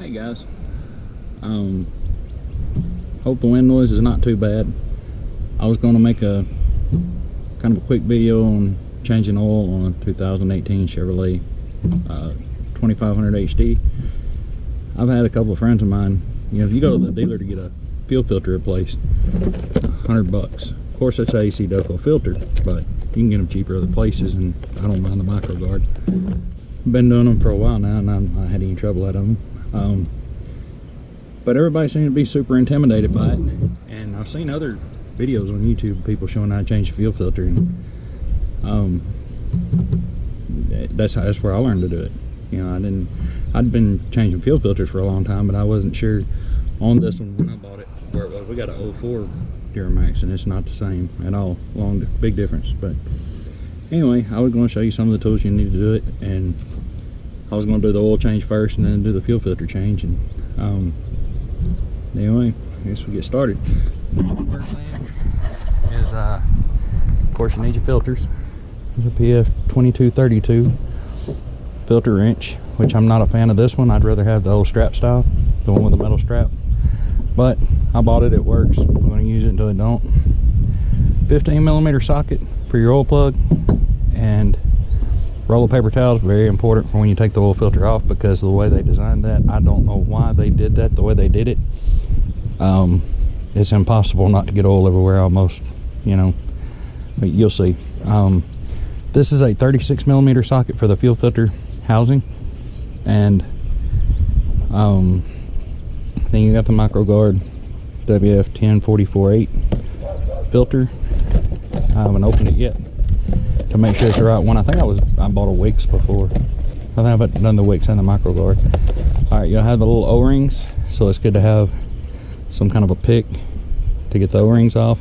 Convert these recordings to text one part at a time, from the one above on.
Hey guys, hope the wind noise is not too bad. I was going to make a kind of a quick video on changing oil on a 2018 Chevrolet 2500 HD. I've had a couple of friends of mine, you know, if you go to the dealer to get a fuel filter replaced, $100. Of course, that's an AC delco filter, but you can get them cheaper other places, and I don't mind the micro guard. I've been doing them for a while now, and I've not had any trouble out of them. But everybody seems to be super intimidated by it, and I've seen other videos on YouTube, people showing how to change the fuel filter, and that's where I learned to do it. You know, I'd been changing fuel filters for a long time, but I wasn't sure on this one when I bought it where it was. We got an 04 Duramax, and it's not the same at all. Big difference. But anyway, I was going to show you some of the tools you need to do it, and I was going to do the oil change first and then do the fuel filter change. And anyway, I guess we get started. First thing is, of course, you need your filters. There's a PF 2232 filter wrench, which I'm not a fan of this one. I'd rather have the old strap style, the one with the metal strap. But I bought it, it works. I'm going to use it until it don't. 15mm socket for your oil plug, and roll of paper towel is very important for when you take the oil filter off, because of the way they designed that. I don't know why they did that the way they did it. It's impossible not to get oil everywhere almost, you know, but you'll see. This is a 36mm socket for the fuel filter housing, and then you got the micro guard WF-1044-8 filter. I haven't opened it yet to make sure it's the right one. I think I bought a Wix before. I think I've done the Wix and the micro guard. All right, you'll have the little O-rings, so it's good to have some kind of a pick to get the O-rings off.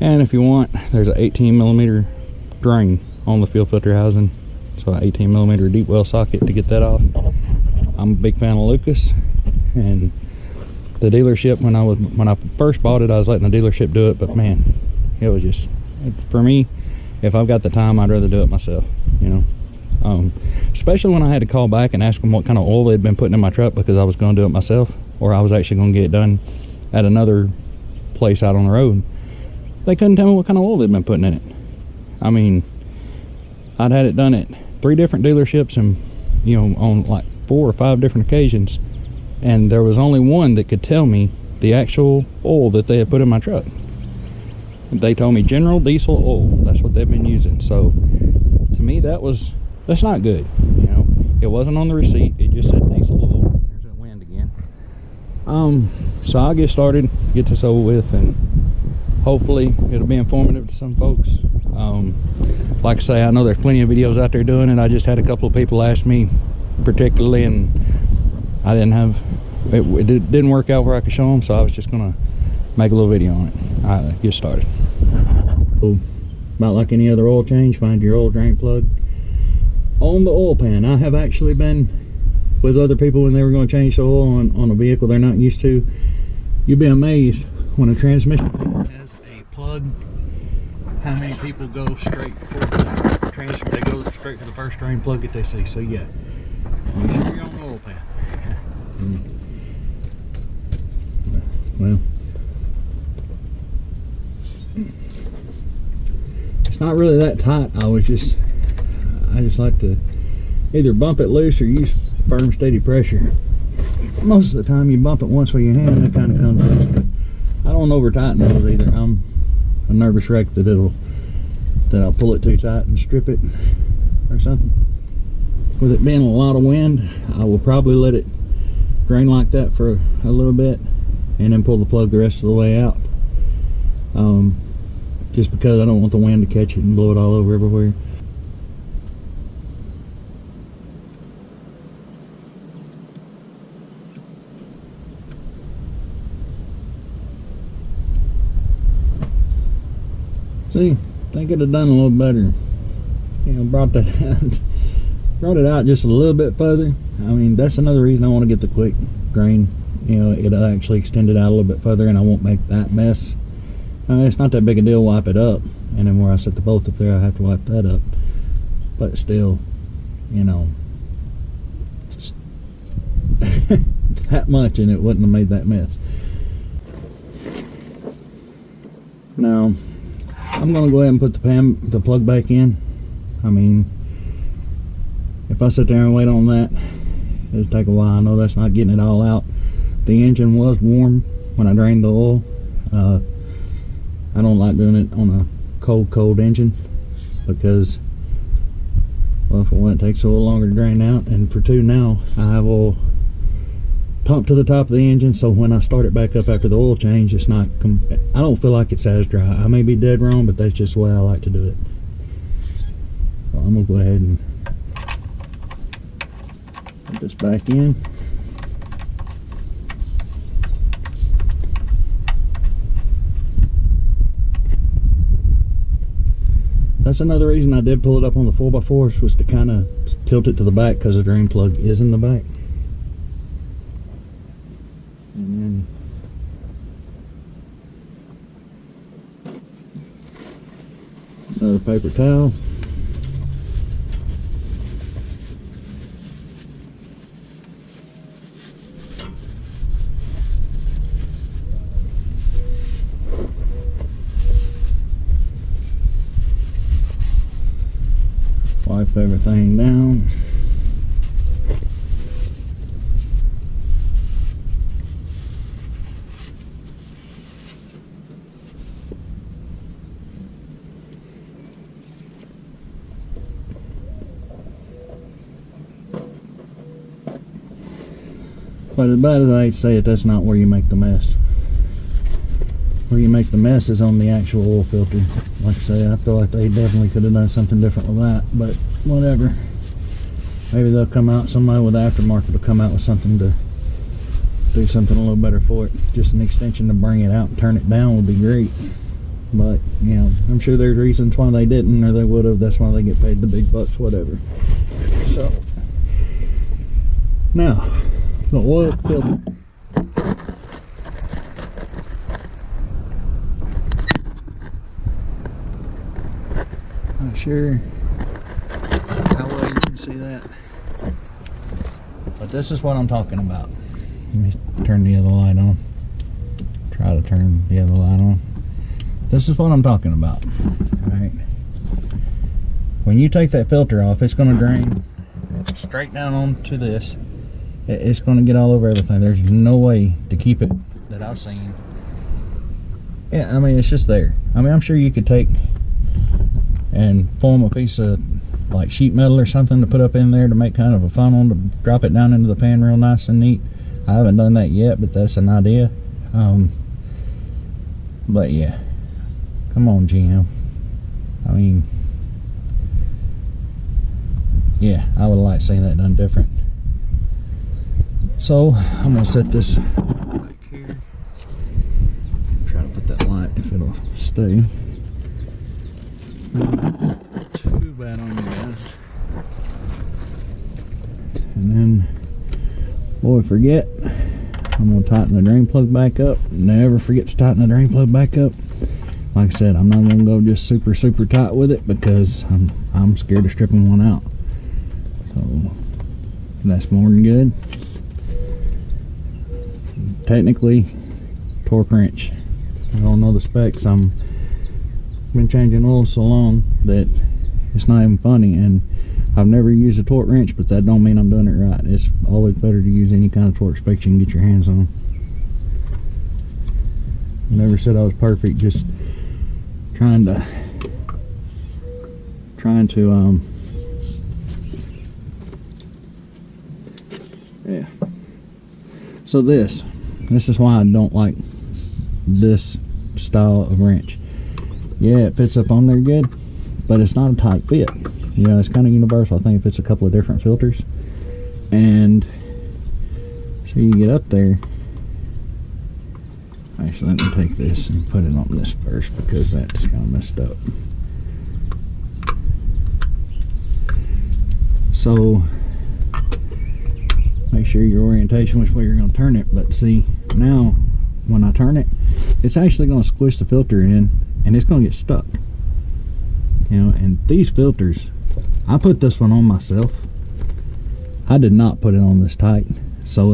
And if you want, there's an 18mm drain on the fuel filter housing, so an 18mm deep well socket to get that off. I'm a big fan of Lucas, and the dealership, when I first bought it, I was letting the dealership do it, but man, it was just, for me, if I've got the time, I'd rather do it myself, you know. Especially when I had to call back and ask them what kind of oil they'd been putting in my truck, because I was going to do it myself, or I was actually going to get it done at another place out on the road. They couldn't tell me what kind of oil they'd been putting in it. I mean, I'd had it done at 3 different dealerships, and you know, on like 4 or 5 different occasions, and there was only one that could tell me the actual oil that they had put in my truck. They told me General Diesel oil, that's what they've been using. So to me, that's not good, you know. It wasn't on the receipt, it just said diesel oil. There's that wind again. So I'll get started, get this over with, and hopefully it'll be informative to some folks. Like I say, I know there's plenty of videos out there doing it. I just had a couple of people ask me particularly, and I didn't have it didn't work out where I could show them, so I was just gonna make a little video on it. All right, get started. So, about like any other oil change, find your oil drain plug on the oil pan. I have actually been with other people when they were going to change the oil on a vehicle they're not used to. You'd be amazed when a transmission has a plug, how many people go straight for the transfer. They go straight for the first drain plug that they see. So yeah, make sure you're on the oil pan. Well, it's not really that tight. I just like to either bump it loose or use firm, steady pressure. Most of the time you bump it once with your hand and it kind of comes loose, but I don't over tighten those either. I'm a nervous wreck that I'll pull it too tight and strip it or something. With it being a lot of wind, I will probably let it drain like that for a little bit and then pull the plug the rest of the way out, just because I don't want the wind to catch it and blow it all over everywhere. See, I think it'd have done a little better, you know, brought it out just a little bit further. I mean, that's another reason I want to get the quick grain. You know, it'll actually extend it out a little bit further, and I won't make that mess. I mean, it's not that big a deal. Wipe it up, and then where I set the bolt up there, I have to wipe that up. But still, you know, just that much and it wouldn't have made that mess. Now I'm gonna go ahead and put the plug back in. I mean, if I sit there and wait on that, it'll take a while. I know that's not getting it all out. The engine was warm when I drained the oil. I don't like doing it on a cold engine because, well, for one, it takes a little longer to drain out, and for two, now I have oil pumped to the top of the engine, so when I start it back up after the oil change, it's not, I don't feel like it's as dry. I may be dead wrong, but that's just the way I like to do it. So I'm gonna go ahead and put this back in. That's another reason I did pull it up on the 4x4s, was to kind of tilt it to the back, because the drain plug is in the back. And then another paper towel. Wipe everything down. But as bad as I hate to say it, that's not where you make the mess. Where you make the mess is on the actual oil filter. Like I say, I feel like they definitely could have done something different with that, but whatever. Maybe they'll come out, somebody with the aftermarket will come out with something to do something a little better for it. Just an extension to bring it out and turn it down would be great. But, you know, I'm sure there's reasons why they didn't, or they would have. That's why they get paid the big bucks, whatever. So, now, the oil filter. Not sure how well you can see that, but this is what I'm talking about. Let me turn the other light on. Try to turn the other light on. This is what I'm talking about. Alright. When you take that filter off, it's going to drain straight down onto this. It's going to get all over everything. There's no way to keep it that I've seen. Yeah, I mean, it's just there. I mean, I'm sure you could take and form a piece of like sheet metal or something to put up in there to make kind of a funnel to drop it down into the pan real nice and neat. I haven't done that yet, but that's an idea. But yeah, come on, GM. I mean, yeah, I would like to see that done different. So I'm gonna set this back here. Try to put that light if it'll stay. Not too bad on you guys. And then, boy, forget, I'm going to tighten the drain plug back up. Never forget to tighten the drain plug back up. Like I said, I'm not going to go just super tight with it because I'm scared of stripping one out. So that's more than good. Technically, torque wrench. I don't know the specs. Been changing oil so long that it's not even funny, and I've never used a torque wrench, but that don't mean I'm doing it right. It's always better to use any kind of torque spec you can get your hands on. I never said I was perfect, just trying to yeah. So this is why I don't like this style of wrench. Yeah, it fits up on there good, but it's not a tight fit. You know, it's kind of universal. I think it fits a couple of different filters. And so you get up there. Actually, let me take this and put it on this first because that's kind of messed up. So make sure your orientation which way you're going to turn it. But see, now when I turn it, it's actually going to squish the filter in and it's going to get stuck. You know, and these filters, I put this one on myself. I did not put it on this tight, so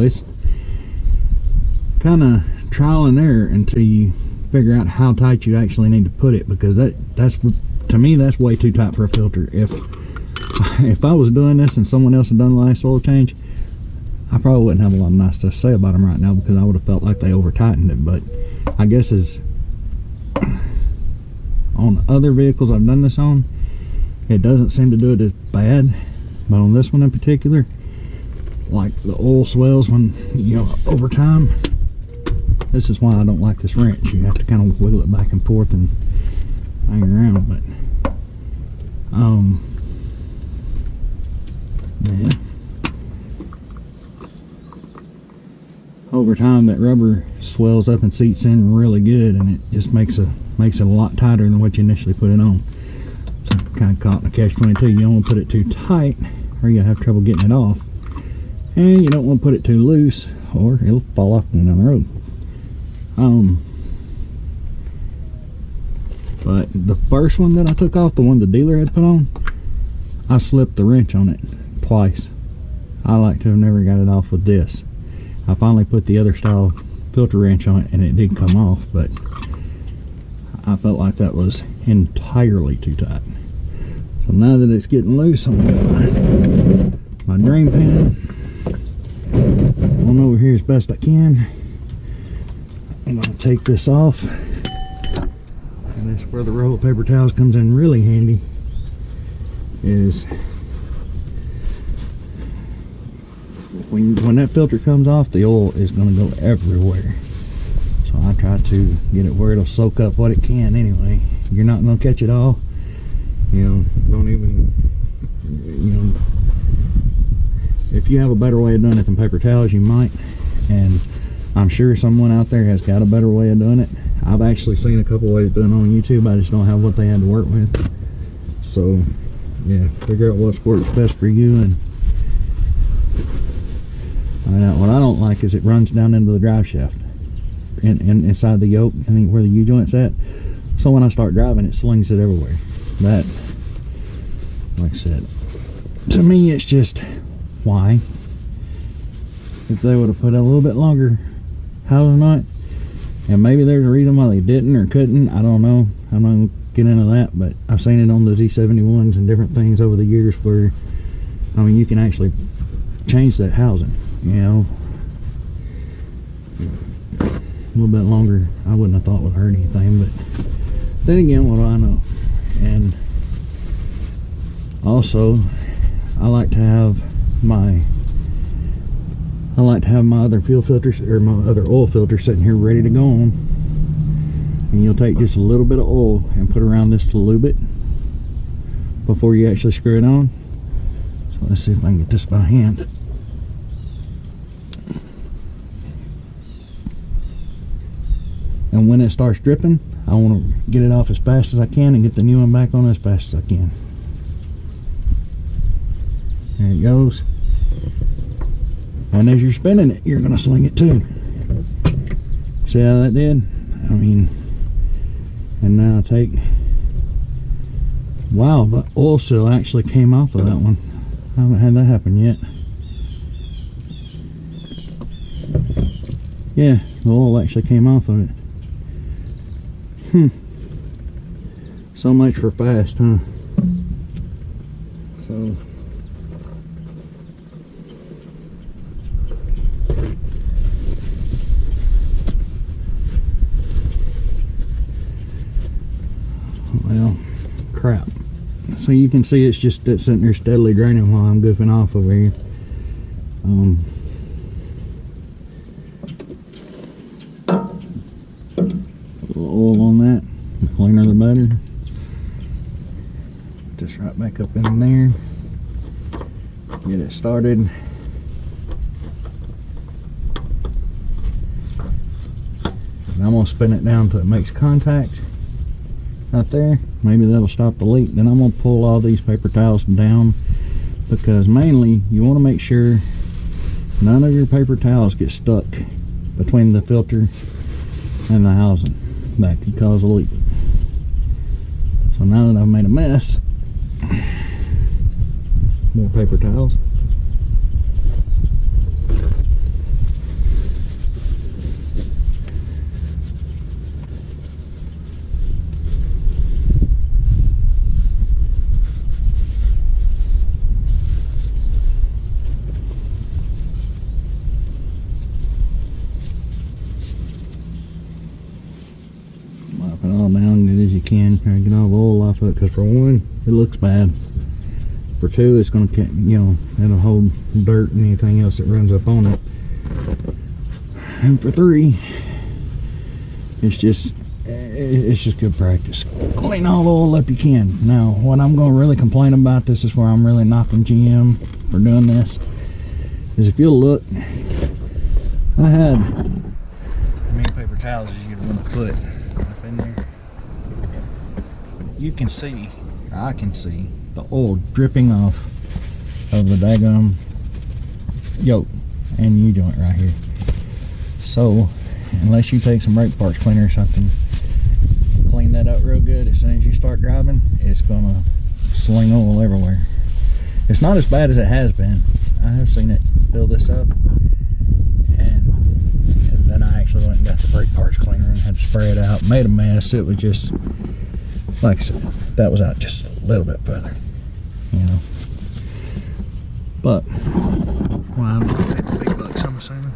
kind of trial and error until you figure out how tight you actually need to put it, because that's to me that's way too tight for a filter. If I was doing this and someone else had done the last oil change, I probably wouldn't have a lot of nice stuff to say about them right now, because I would have felt like they over tightened it. But I guess as on other vehicles I've done this on, it doesn't seem to do it as bad. But on this one in particular, like the oil swells when, you know, over time. This is why I don't like this wrench. You have to kind of wiggle it back and forth and hang around. But yeah, over time that rubber swells up and seats in really good, and it just makes it a lot tighter than what you initially put it on. So I'm kind of caught in a catch-22. You don't want to put it too tight, or you'll have trouble getting it off, and you don't want to put it too loose, or it'll fall off going down the road. But the first one that I took off, the one the dealer had put on, I slipped the wrench on it twice. I like to have never got it off with this. I finally put the other style filter wrench on it and it did come off, but I felt like that was entirely too tight. So now that it's getting loose, I'm gonna get my drain pan on over here as best I can. I'm gonna take this off, and that's where the roll of paper towels comes in really handy. Is when that filter comes off, the oil is going to go everywhere. So I try to get it where it'll soak up what it can anyway. You're not going to catch it all. You know, don't even, you know, if you have a better way of doing it than paper towels, you might. And I'm sure someone out there has got a better way of doing it. I've actually seen a couple ways doing it on YouTube. I just don't have what they had to work with. So yeah, figure out what works best for you. And what I don't like is it runs down into the drive shaft and inside the yoke, I think where the U-joint's at. So when I start driving, it slings it everywhere. That, like I said, to me it's just, why? If they would have put a little bit longer housing nut, and maybe there's a reason why they didn't or couldn't, I don't know. I'm not gonna get into that, but I've seen it on the Z71s and different things over the years where, I mean, you can actually change that housing, you know. A little bit longer I wouldn't have thought would hurt anything, but then again, what do I know? And also I like to have my other fuel filters, or my other oil filter, sitting here ready to go on. And you'll take just a little bit of oil and put around this to lube it before you actually screw it on. So let's see if I can get this by hand. And when it starts dripping, I want to get it off as fast as I can and get the new one back on as fast as I can. There it goes. And as you're spinning it, you're going to sling it too. See how that did? I mean, and now I take, wow, the oil seal actually came off of that one. I haven't had that happen yet. Yeah, the oil actually came off of it. So much for fast, huh? So well, crap. So you can see it's just sitting there steadily draining while I'm goofing off over here. A little oil on that, the cleaner the better. Just right back up in there. Get it started. And I'm gonna spin it down until it makes contact. Right there, maybe that'll stop the leak. Then I'm going to pull all these paper towels down, because mainly you want to make sure none of your paper towels get stuck between the filter and the housing. That could cause a leak. So now that I've made a mess, more paper towels. can, try to get all the oil off of it, because for one, it looks bad. For two, it's going to, you know, it'll hold dirt and anything else that runs up on it. And for three, it's just good practice. Clean all the oil up you can. Now, what I'm going to really complain about, this is where I'm really knocking GM for doing this, is if you'll look, I had how many paper towels as you'd want to put up in there. You can see, or I can see, the oil dripping off of the daggum yoke and U-joint right here. So, unless you take some brake parts cleaner or something, clean that up real good, as soon as you start driving, it's gonna sling oil everywhere. It's not as bad as it has been. I have seen it fill this up, and then I actually went and got the brake parts cleaner and had to spray it out. Made a mess. It was just, like I said, that was out just a little bit further, you know. But, well, I'm gonna take the big bucks, I'm assuming.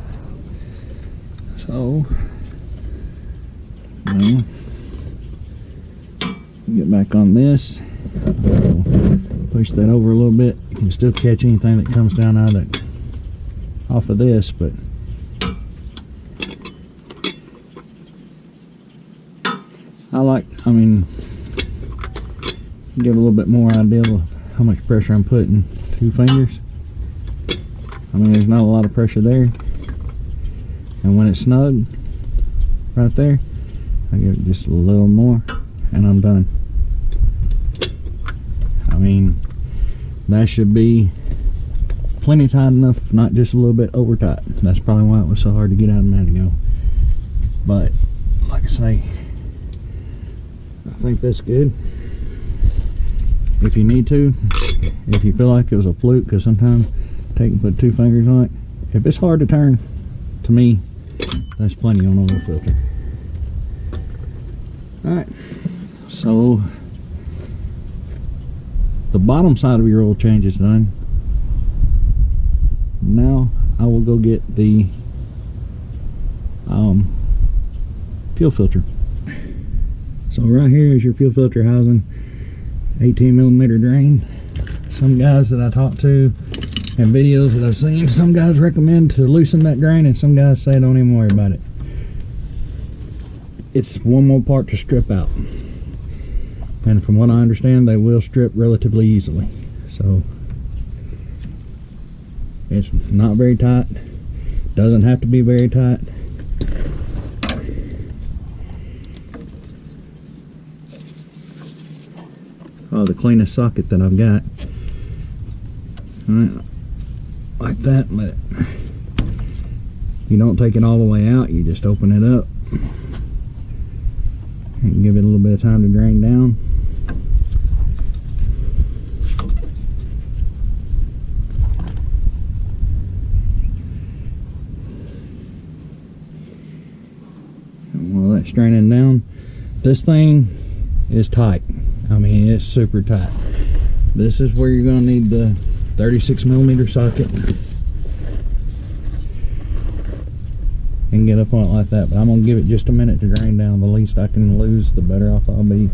So, get back on this. Push that over a little bit. You can still catch anything that comes down out of that, off of this, but I mean, give a little bit more idea of how much pressure I'm putting. 2 fingers. I mean, there's not a lot of pressure there. And when it's snug, right there, I give it just a little more, and I'm done. I mean, that should be plenty tight enough, not just a little bit over tight. That's probably why it was so hard to get out a minute ago. But, like I say, I think that's good. If you need to, if you feel like it was a fluke, because sometimes take and put 2 fingers on it. If it's hard to turn, to me, that's plenty on oil filter. Alright, so the bottom side of your oil change is done. Now I will go get the fuel filter. So right here is your fuel filter housing, 18mm drain. Some guys that I talked to and videos that I've seen, some guys recommend to loosen that drain, and some guys say don't even worry about it. It's one more part to strip out, and from what I understand, they will strip relatively easily. So it's not very tight, doesn't have to be very tight. Oh, the cleanest socket that I've got. Alright, like that, let it, you don't take it all the way out, you just open it up and give it a little bit of time to drain down. And while that's draining down, this thing is tight. I mean, it's super tight. This is where you're going to need the 36mm socket and get up on it like that. But I'm going to give it just a minute to drain down. The least I can lose, the better off I'll be.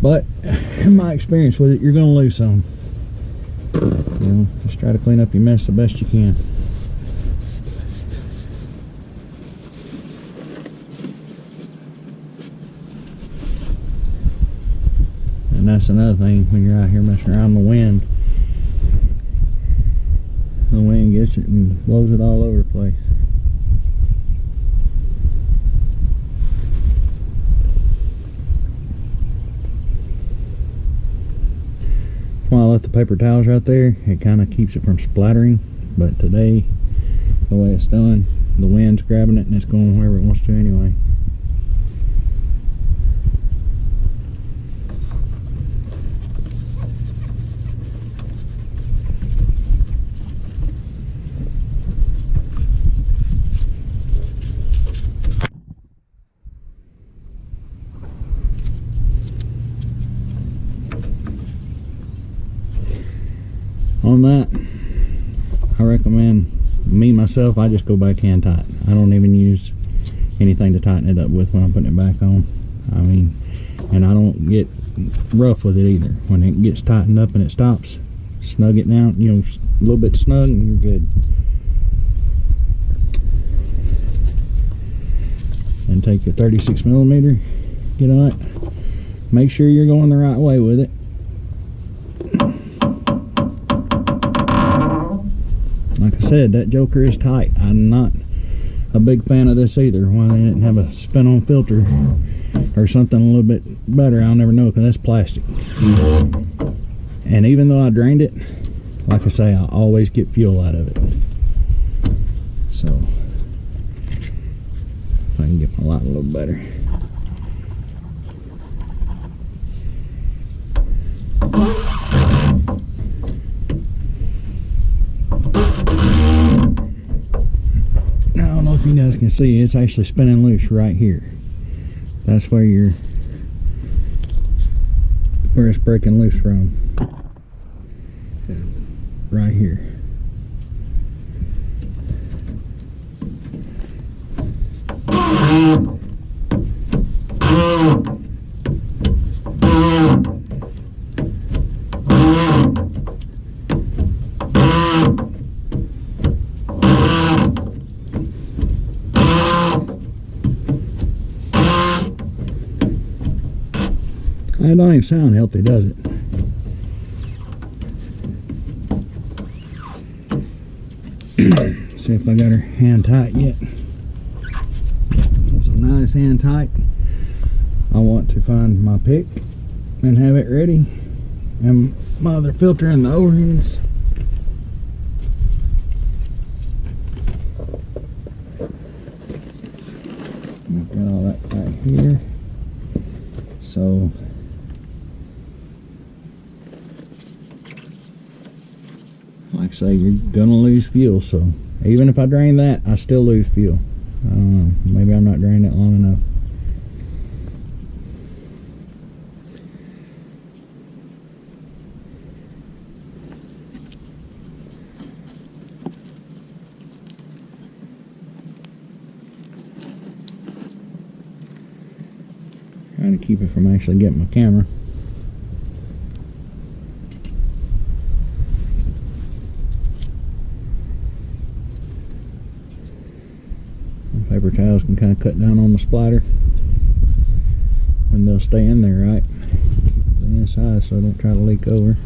But in my experience with it, you're going to lose some. You know, just try to clean up your mess the best you can. And that's another thing when you're out here messing around the wind. The wind gets it and blows it all over the place. While I left the paper towels right there, it kind of keeps it from splattering. But today, the way it's done, the wind's grabbing it and it's going wherever it wants to anyway. On that, I recommend, myself, I just go back hand tight. I don't even use anything to tighten it up with when I'm putting it back on. I mean, and I don't get rough with it either. When it gets tightened up and it stops, snug it down, you know, a little bit snug, and you're good. And take your 36mm, get on it, make sure you're going the right way with it. Like I said, that joker is tight. I'm not a big fan of this either. Why they didn't have a spin-on filter or something a little bit better, I'll never know, because that's plastic. And even though I drained it, like I say, I always get fuel out of it. So if I can get my light a little better. Now, I don't know if you guys can see, it's actually spinning loose right here. That's where it's breaking loose from. Right here. It don't even sound healthy, does it? See if I got her hand tight yet. So now it's hand tight. I want to find my pick and have it ready, and my other filter and the O-rings. Got all that right here. So like I say, you're gonna lose fuel, so even if I drain that, I still lose fuel. Maybe I'm not draining it long enough. Trying to keep it from actually getting my camera. Paper towels can kind of cut down on the splatter when they'll stay in there right. Keep the inside so they don't try to leak over.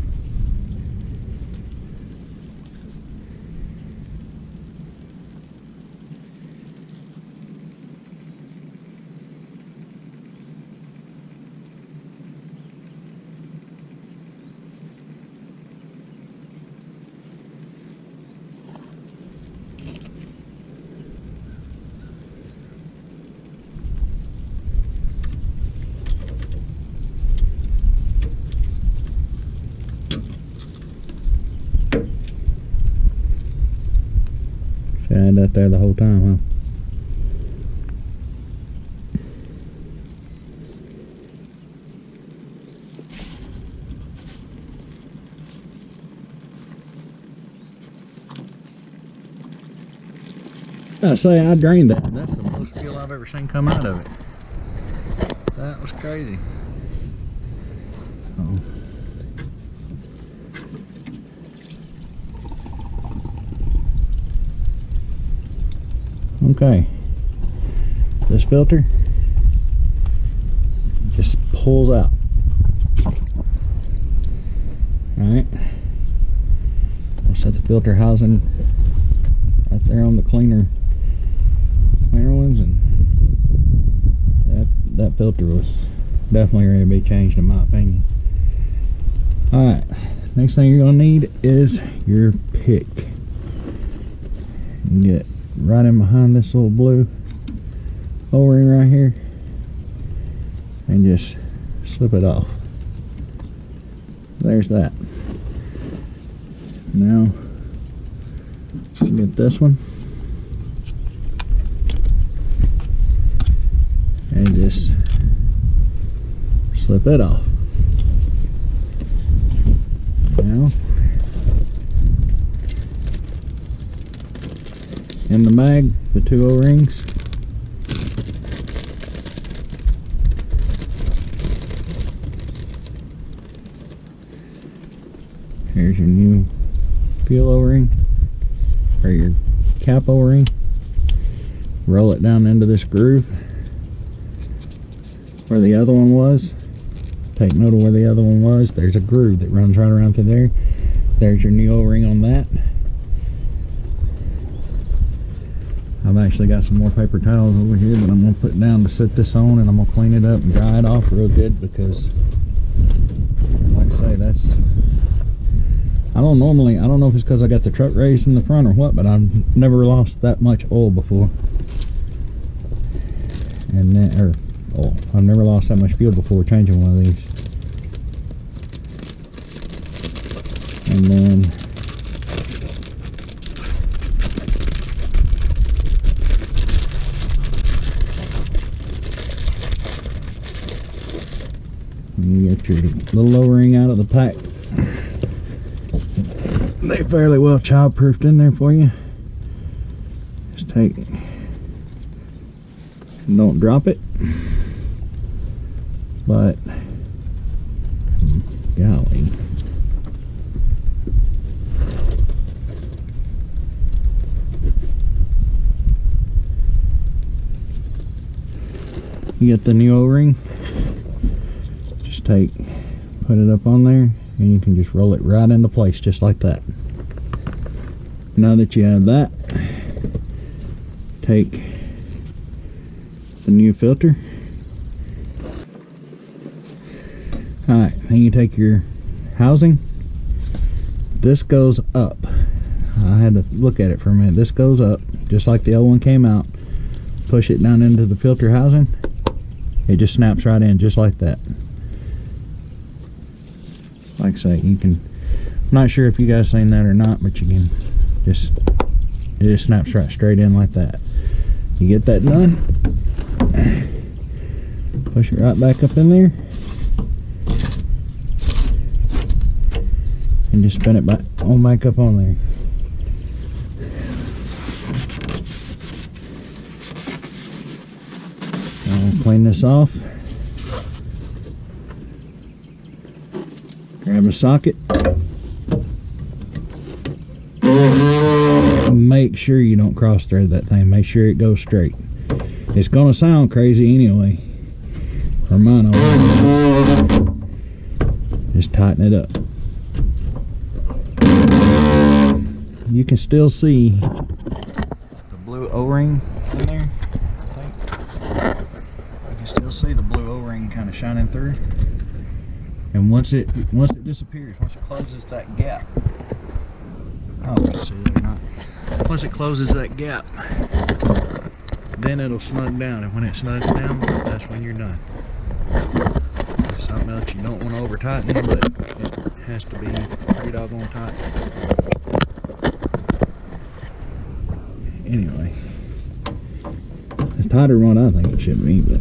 I had that there the whole time, huh? I say I drained that. That's the most fuel I've ever seen come out of it. That was crazy. Oh. Okay, this filter just pulls out. Alright, I'll set the filter housing right there on the cleaner ones, and that filter was definitely ready to be changed in my opinion. Alright, next thing you're going to need is your pick. And get right in behind this little blue O-ring right here and just slip it off. There's that. Now get this one and just slip it off. Now in the mag, the two O-rings. Here's your new fuel O-ring, or your cap O-ring. Roll it down into this groove where the other one was. Take note of where the other one was. There's a groove that runs right around through there. There's your new O-ring on that. I've actually got some more paper towels over here that I'm going to put down to set this on, and I'm going to clean it up and dry it off real good, because like I say, that's, I don't know if it's because I got the truck raised in the front or what, but I've never lost that much oil before. And then, I've never lost that much fuel before changing one of these. And then you get your little O-ring out of the pack. They're fairly well child-proofed in there for you. Just take, don't drop it, but golly, you get the new O-ring. Just put it up on there, and you can just roll it right into place just like that. Now that you have that, take the new filter. Alright, then you take your housing. This goes up. I had to look at it for a minute. This goes up just like the old one came out. Push it down into the filter housing. It just snaps right in just like that. Like I say, you can, I'm not sure if you guys seen that or not, but you can just, it just snaps right straight in like that. You get that done, push it right back up in there, and just spin it back up on there. I'll clean this off. Grab a socket. Make sure you don't cross thread that thing. Make sure it goes straight. It's gonna sound crazy anyway. For mine, just tighten it up. You can still see the blue O-ring in there. I think you can still see the blue O-ring kind of shining through. And once it disappears, once it closes that gap, I don't know if you can see that or not. Once it closes that gap, then it'll snug down, and when it snugs down, that's when you're done. It's something else you don't want to over tighten, but it has to be pretty doggone tight. Anyway, it's tighter than what I think it should be, but.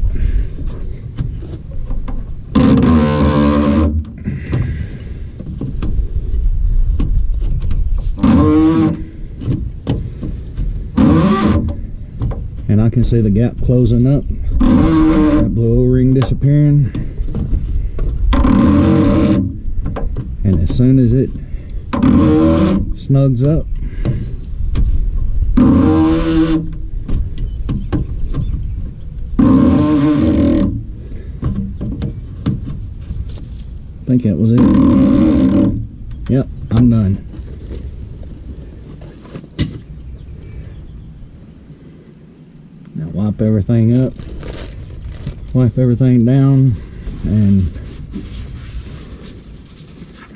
And I can see the gap closing up, that blue O-ring disappearing, and as soon as it snugs up, I think that was it. Yep, I'm done. Now wipe everything up, wipe everything down, and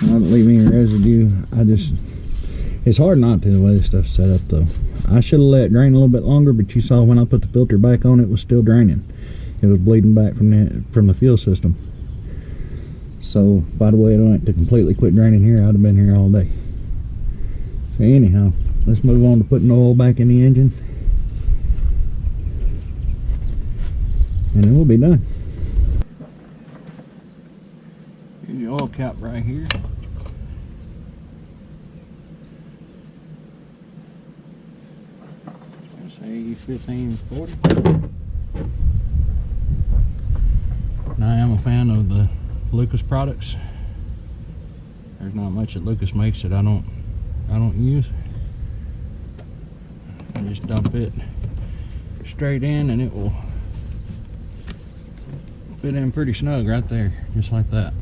I don't leave any residue. It's hard not to the way this stuff's set up though. I should have let it drain a little bit longer, but you saw when I put the filter back on, it was still draining. It was bleeding back from the fuel system. So by the way it went to completely quit draining here, I'd have been here all day. So anyhow, let's move on to putting the oil back in the engine, and then we'll be done. Here's your oil cap right here. Say 1540. Now I am a fan of the Lucas products. There's not much that Lucas makes that I don't use. I just dump it straight in and it will fit in pretty snug right there, just like that.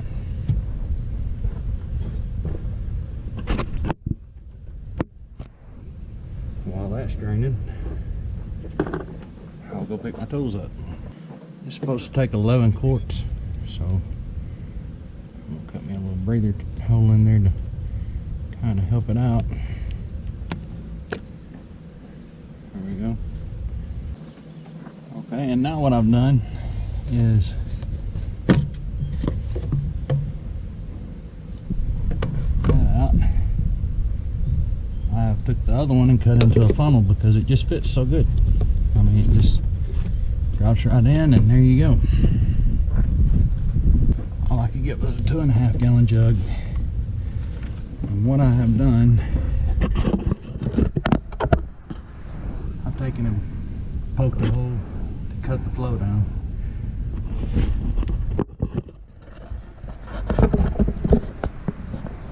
While that's draining, I'll go pick my tools up. It's supposed to take 11 quarts, so I'm gonna cut me a little breather hole in there to kind of help it out. There we go. Okay, and now what I've done is I've took the other one and cut into a funnel because it just fits so good. I mean, it just drops right in and there you go. All I could get was a 2.5 gallon jug. And what I have done, I've taken and poked a hole to cut the flow down.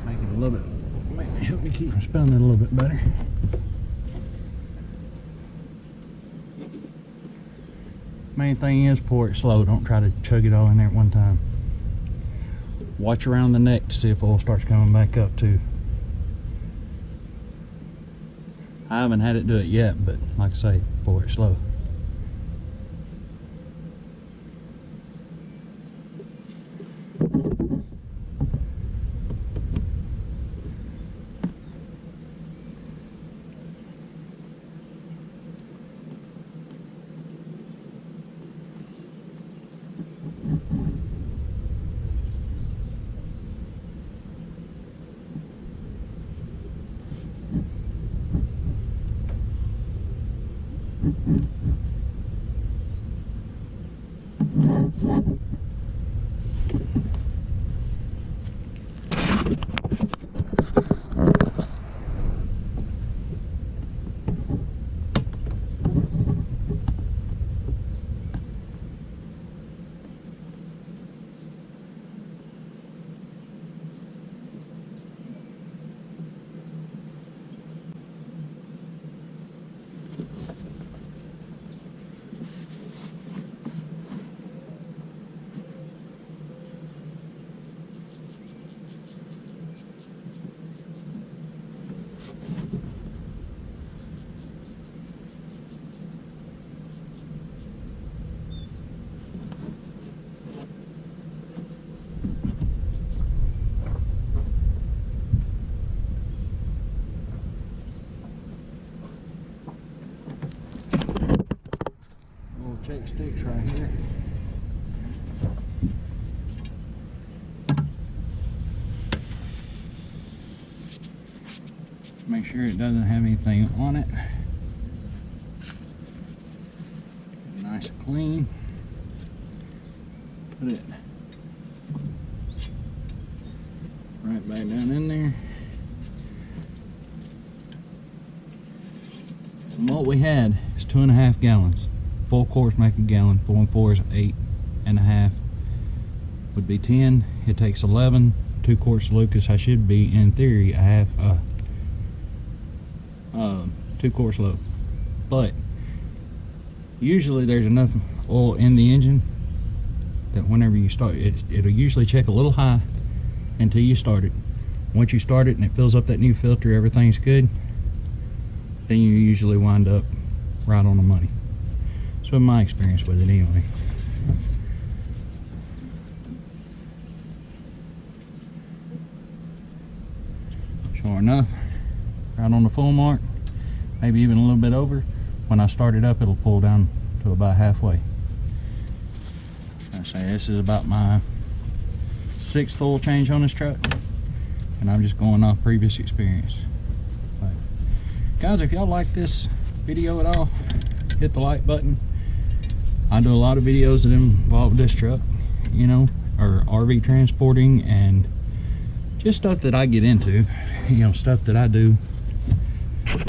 Make it a little bit, help me keep from spilling it a little bit better. Main thing is pour it slow, don't try to chug it all in there at one time. Watch around the neck to see if oil starts coming back up too. I haven't had it do it yet, but like I say, pour it slow. Check sticks right here. Make sure it doesn't have anything on it. Nice and clean. Put it right back down in there. And what we had is 2.5 gallons. 4 quarts make a gallon. 4 and 4 is 8.5. Would be 10. It takes 11. 2 quarts of Lucas. I should be, in theory, a half 2 quarts low. But usually there's enough oil in the engine that whenever you start it'll usually check a little high until you start it. Once you start it and it fills up that new filter, everything's good, then you usually wind up right on the money. So in my experience with it anyway. Sure enough, right on the full mark, maybe even a little bit over. When I start it up, it'll pull down to about halfway. I say this is about my 6th oil change on this truck, and I'm just going off previous experience. But guys, if y'all like this video at all, hit the like button. I do a lot of videos that involve this truck, you know, or RV transporting and just stuff that I get into, you know, stuff that I do. Go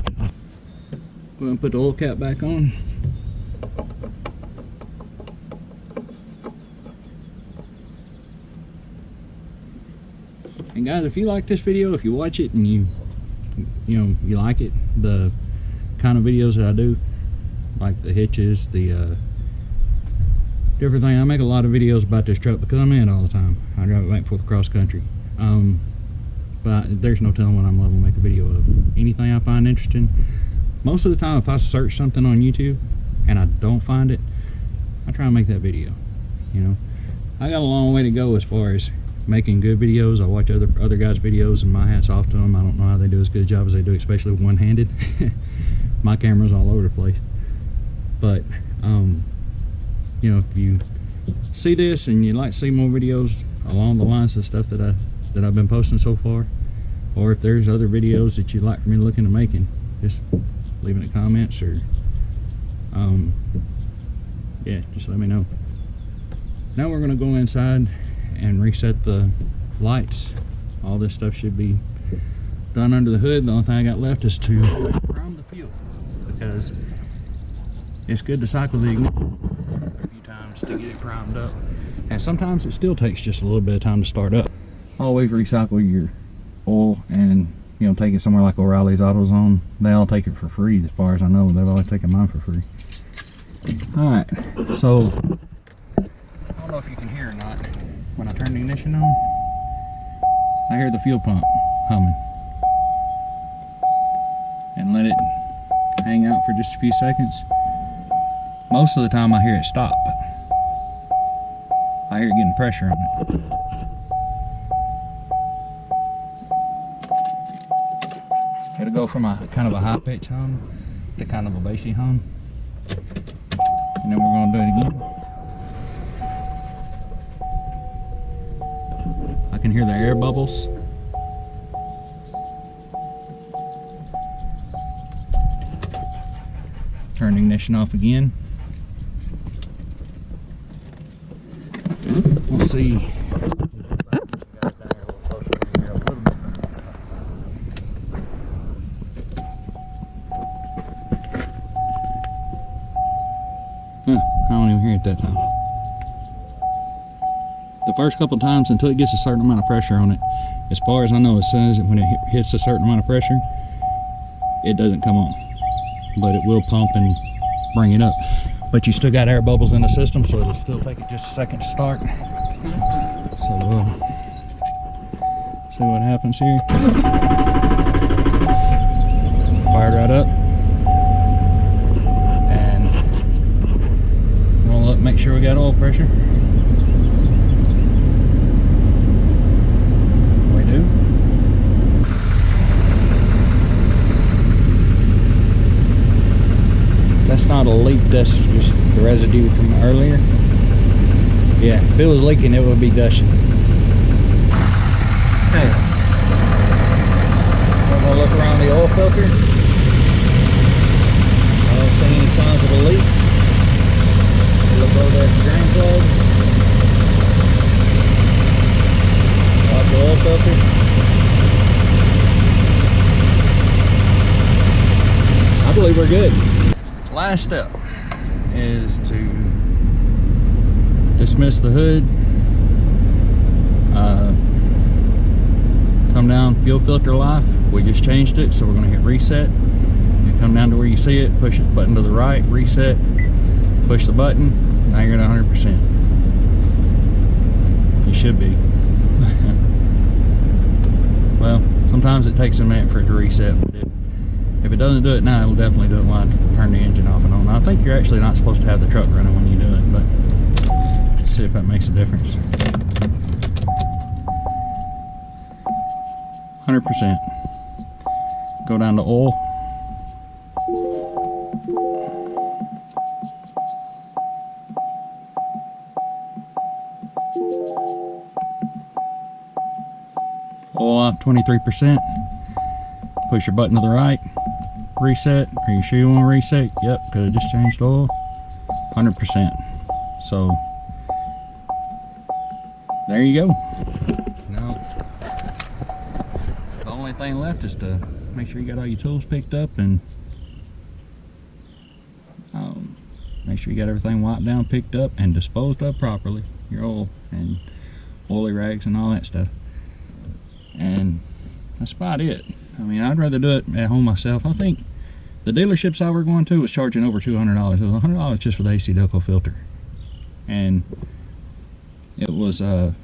ahead and put the oil cap back on. And And guys, if you like this video, if you watch it and you like it, the kind of videos that I do, like the hitches, the different thing, I make a lot of videos about this truck because I'm in it all the time. I drive it back and forth across country. But there's no telling what I'm liable to make a video of. Anything I find interesting. Most of the time, if I search something on YouTube and I don't find it, I try and make that video. You know, I got a long way to go as far as making good videos. I watch other guys' videos, and my hat's off to them. I don't know how they do as good a job as they do, especially one-handed. My camera's all over the place. But you know, if you see this and you'd like to see more videos along the lines of stuff that I've been posting so far, or if there's other videos that you'd like for me to look into making, just leave it in the comments, or yeah, just let me know. Now we're going to go inside and reset the lights. All this stuff should be done under the hood. The only thing I got left is to prime the fuel, because it's good to cycle the ignition a few times to get it primed up, and sometimes it still takes just a little bit of time to start up. Always recycle your oil, and you know, take it somewhere like O'Reilly's AutoZone. They all take it for free, as far as I know. They've always taken mine for free. All right, so I don't know if you can hear or not. When I turn the ignition on, I hear the fuel pump humming, and let it hang out for just a few seconds. Most of the time I hear it stop. I hear it getting pressure on it. It'll go from a kind of a high pitch hum to kind of a bassy hum. And then we're going to do it again. I can hear the air bubbles. Turn the ignition off again. We'll see. I don't even hear it that time. The first couple times, until it gets a certain amount of pressure on it, as far as I know, as soon as when it hits a certain amount of pressure, it doesn't come on. But it will pump and bring it up. But you still got air bubbles in the system, so it'll still take it just a second to start. So we'll see what happens here. Fired right up. And we'll look, make sure we got oil pressure. We do. That's not a leak, that's just the residue from earlier. Yeah, if it was leaking, it would be gushing. Okay. We're going to look around the oil filter. I don't see any signs of a leak. Look over there at the drain plug. Watch the oil filter. I believe we're good. Last step is to dismiss the hood, come down, fuel filter life. We just changed it, so we're going to hit reset. You come down to where you see it, push the button to the right, reset, push the button. Now you're at 100%. You should be. Well, sometimes it takes a minute for it to reset, but if it doesn't do it now, it'll definitely do it when I turn the engine off and on. I think you're actually not supposed to have the truck running when you do it, but let's see if that makes a difference. 100%. Go down to oil. Oil off 23%. Push your button to the right. Reset. Are you sure you want to reset? Yep, because it just changed oil. 100%. So there you go. Now the only thing left is to make sure you got all your tools picked up, and make sure you got everything wiped down, picked up, and disposed of properly. Your oil and oily rags and all that stuff. and that's about it. I mean, I'd rather do it at home myself. I think the dealerships I were going to was charging over $200. It was $100 just for the AC delco filter, and it was $230,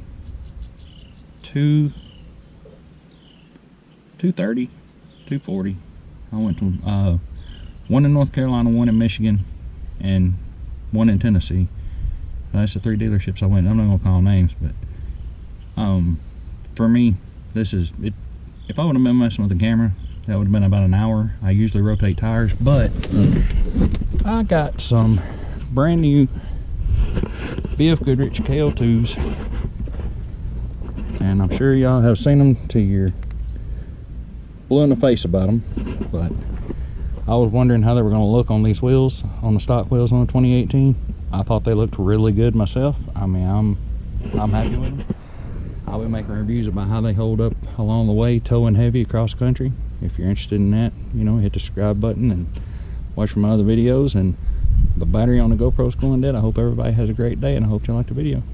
$240. I went to one in North Carolina, one in Michigan, and one in Tennessee. That's the 3 dealerships I went. I'm not gonna call names, but for me, this is it. If I would have been messing with the camera, that would have been about an hour. I usually rotate tires, but I got some brand new BF Goodrich KO2s, and I'm sure y'all have seen them till you're blue in the face about them, but I was wondering how they were going to look on these wheels, on the stock wheels on the 2018. I thought they looked really good myself. I mean, I'm happy with them. I'll be making reviews about how they hold up along the way, towing heavy across country. If you're interested in that, you know, hit the subscribe button and watch my other videos. And the battery on the GoPro's going dead. I hope everybody has a great day, and I hope you like the video.